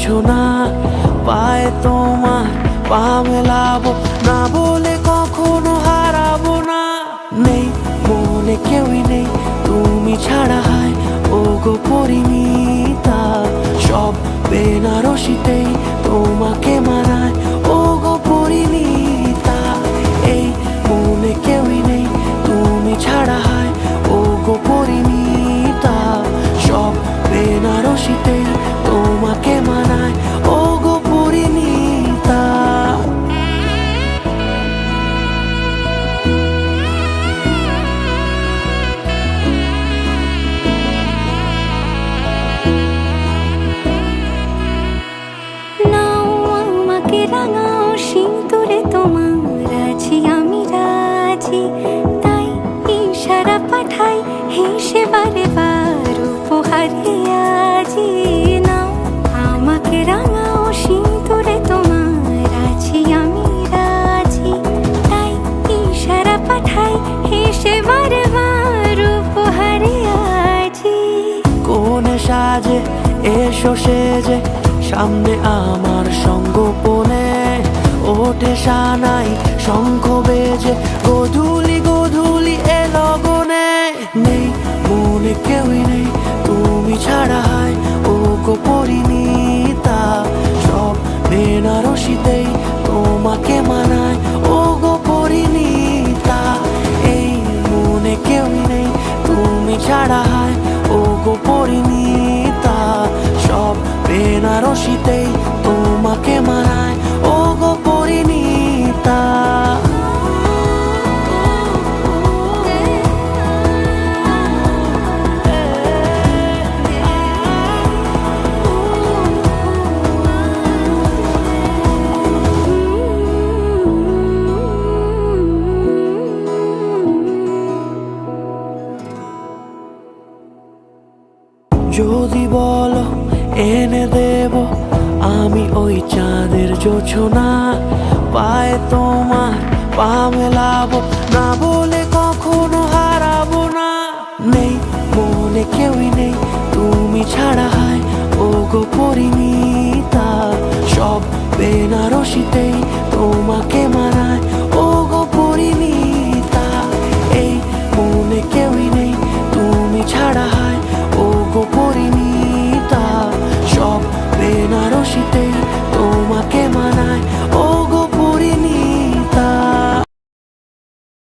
জোছনা, পায়ে তোমার পা মেলাবো না বলে কখনো হারাবো না। নেই মনে কেউই নেই তুমি ছাড়া, হায় ও গো পরিণীতা। সব বেনারসিতেই তোমাকে মানায় ও গো পরিণীতা। এই মনে কেউই নেই তুমি ছাড়া, হায় ও গো পরিণীতা। সব বেনারসিতেই তোমাকে মানায় ও গো পরিণীতা। নাও আমাকে রাঙাও সিঁদুরে তোমার আছি আমি রাজি, তাই ইশারা পাঠাই হেসে বারে বার উপহারে আজি। নাও আমাকে রাঙাও সিঁদুরে তোমার আছি আমি রাজি, তাই ইশারা পাঠাই হেসে বারে বার উপহারে আজি। কোনে সাজে এসো সেজে সামনে আমার সঙ্গোপনে, ওঠে সানাই শঙ্খ বেজে গধূলি গধূলি এ লগনে। নেই মনে কেউই নেই তুমি ছাড়া, হায় ও গো পরিণীতা। সব বেনারসিতেই তোমাকে মানায় ও গো পরিণীতা। এই মনে কেউই নেই তুমি ছাড়া, হায় ও গো পরিণীতা। সব বেনারসিতেই তোমাকে মানায় ও গো পরিণীতা। যদি বলো এনে দেব আমি ওই চাঁদের জোছনা, পায়ে তোমার পা মেলাবো না বলে কখনো হারাবো না। নেই মনে কেউই নেই তুমি ছাড়া, হায় ও গো পরিণীতা। সব বেনারসিতেই তোমাকে মানা